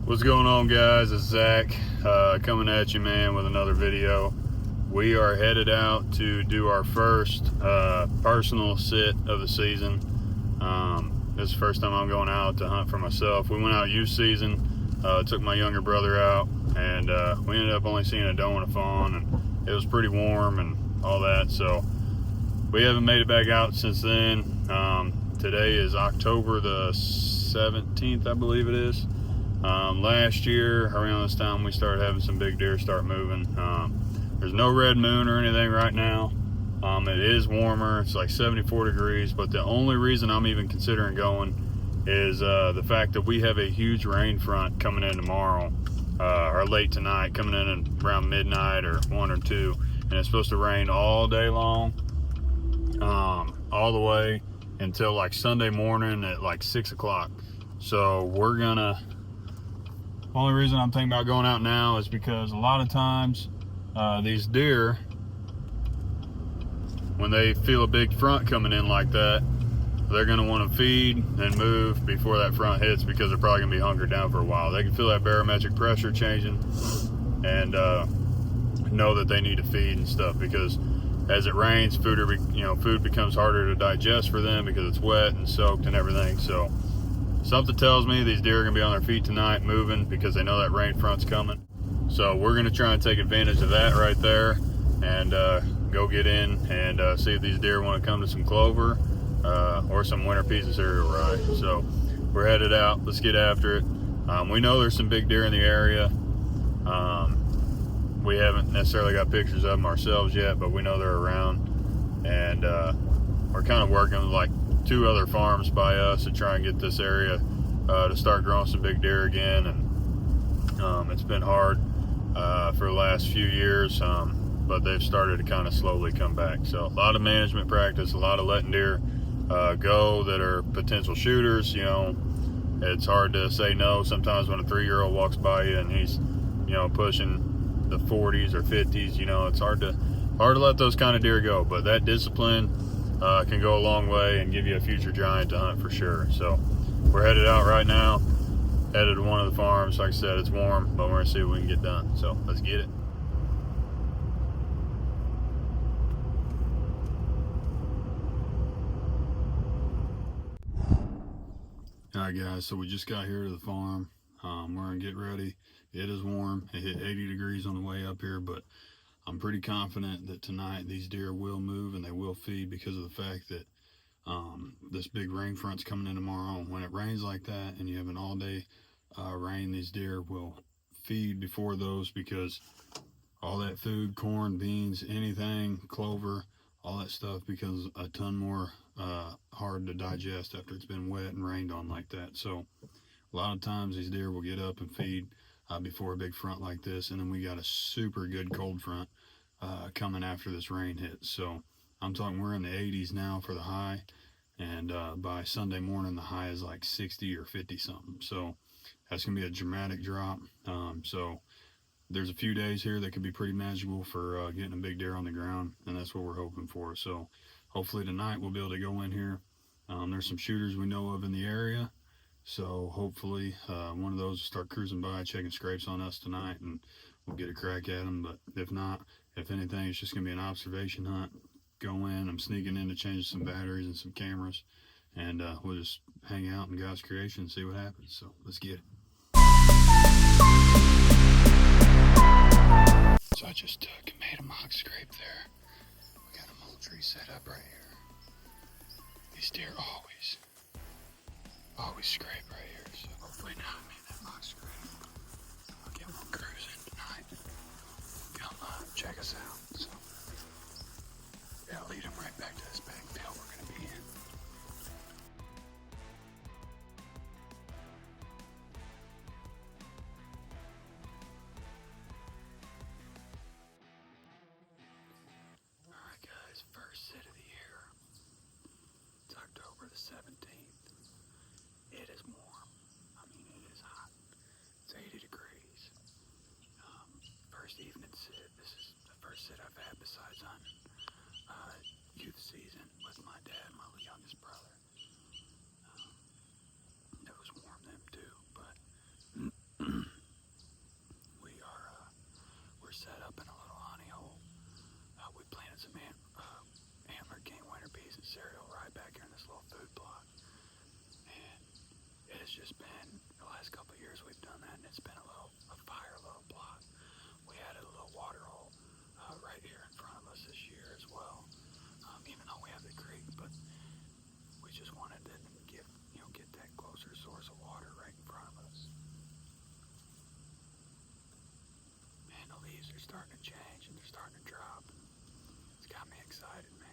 What's going on, guys? It's Zach coming at you, man, with another video. We are headed out to do our first personal sit of the season. This is the first time I'm going out to hunt for myself. We went out youth season, took my younger brother out, and we ended up only seeing a doe and a fawn, and it was pretty warm and all that, so we haven't made it back out since then. Today is October the 17th, I believe it is. Last year around this time we started having some big deer start moving. There's no red moon or anything right now. It is warmer, it's like 74 degrees, but the only reason I'm even considering going is the fact that we have a huge rain front coming in tomorrow, or late tonight, coming in around midnight or 1 or 2, and it's supposed to rain all day long, all the way until like Sunday morning at like 6 o'clock. So we're gonna, only reason I'm thinking about going out now is because a lot of times these deer, when they feel a big front coming in like that, they're going to want to feed and move before that front hits, because they're probably going to be hunkered down for a while. They can feel that barometric pressure changing and know that they need to feed and stuff, because as it rains, food becomes harder to digest for them because it's wet and soaked and everything. So something tells me these deer are gonna be on their feet tonight moving, because they know that rain front's coming. So we're gonna try and take advantage of that right there and go get in and see if these deer want to come to some clover or some winter peas and cereal rye. So we're headed out, let's get after it. We know there's some big deer in the area. We haven't necessarily got pictures of them ourselves yet, but we know they're around, and we're kind of working with like 2 other farms by us to try and get this area to start growing some big deer again. And it's been hard for the last few years, but they've started to kind of slowly come back. So a lot of management practice, a lot of letting deer go that are potential shooters. It's hard to say no sometimes when a 3-year-old walks by you and he's pushing the 40s or 50s. It's hard to let those kind of deer go, but that discipline can go a long way and give you a future giant to hunt for sure. So we're headed out right now, headed to one of the farms. Like I said, it's warm, but we're gonna see what we can get done. So let's get it. All right, guys, so we just got here to the farm. We're gonna get ready. It is warm. It hit 80 degrees on the way up here, but I'm pretty confident that tonight these deer will move and they will feed, because of the fact that this big rain front's coming in tomorrow. When it rains like that and you have an all-day rain, these deer will feed before those, because all that food, corn, beans, anything, clover, all that stuff becomes a ton more hard to digest after it's been wet and rained on like that. So a lot of times these deer will get up and feed before a big front like this, and then we got a super good cold front coming after this rain hits. So I'm talking, we're in the 80s now for the high, and by Sunday morning the high is like 60 or 50 something. So that's gonna be a dramatic drop. So there's a few days here that could be pretty magical for getting a big deer on the ground, and that's what we're hoping for. So hopefully tonight we'll be able to go in here. There's some shooters we know of in the area, so hopefully one of those will start cruising by, checking scrapes on us tonight, and we'll get a crack at them. But if not, if anything, it's just gonna be an observation hunt. Go in, I'm sneaking in to change some batteries and some cameras, and we'll just hang out in God's creation and see what happens. So let's get it. So I just took and made a mock scrape there. We got a mole tree set up right here. These deer always scrape right here. So hopefully now I made that mock scrape, I'll get one cruising tonight. Come check us out. So yeah, I'll lead them right back to this big field we're gonna be in. Alright guys, first sit of the year. It's October the 17th. It is warm. I mean, it is hot. It's 80 degrees. First evening sit. This is the first sit I've had besides hunting youth season with my dad. just been, the last couple of years we've done that, and it's been a fire, a little blot. We added a little water hole right here in front of us this year as well, even though we have the creek, but we just wanted to get that closer source of water right in front of us. Man, the leaves are starting to change and they're starting to drop. It's got me excited, man.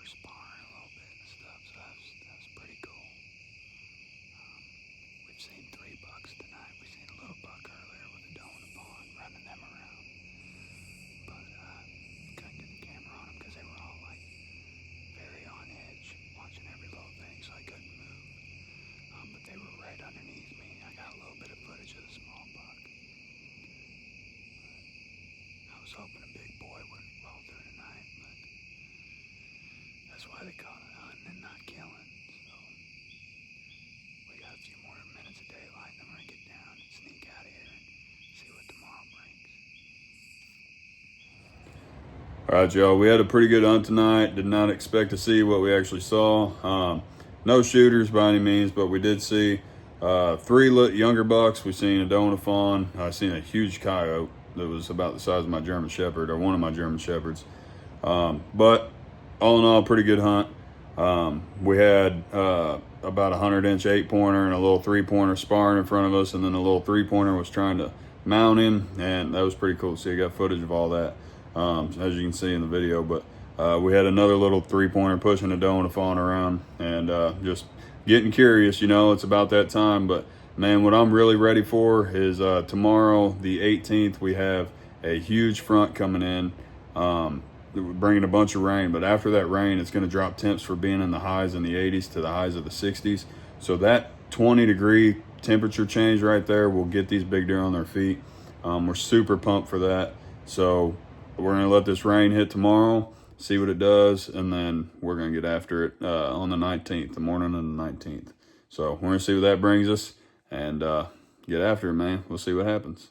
were sparring a little bit and stuff, so that was pretty cool. We've seen 3 bucks tonight. We've seen a little buck earlier with a doe in the pond, running them around. But couldn't get the camera on them because they were all like very on edge, watching every little thing, so I couldn't move. But they were right underneath me. I got a little bit of footage of the small buck. I was hoping a big boy would roll through tonight, but that's why they call it hunting and not killing. So we got a few more minutes of daylight, and then we're gonna get down and sneak out of here and see what tomorrow brings. All right, y'all, we had a pretty good hunt tonight. Did not expect to see what we actually saw. No shooters by any means, but we did see 3 younger bucks. We seen a doe and a fawn. I seen a huge coyote that was about the size of my German Shepherd, or one of my German Shepherds. But all in all, pretty good hunt. We had about a 100-inch 8-pointer and a little 3-pointer sparring in front of us, and then a little 3-pointer was trying to mount him, and that was pretty cool to see. I got footage of all that, as you can see in the video. But we had another little 3-pointer pushing a doe and a fawn around, and just getting curious. You know, it's about that time. But man, what I'm really ready for is tomorrow, the 18th, we have a huge front coming in, bringing a bunch of rain. But after that rain, it's going to drop temps for being in the highs in the 80s to the highs of the 60s. So that 20-degree temperature change right there will get these big deer on their feet. We're super pumped for that. So we're going to let this rain hit tomorrow, see what it does, and then we're going to get after it on the 19th, the morning of the 19th. So we're going to see what that brings us and get after it, man. We'll see what happens.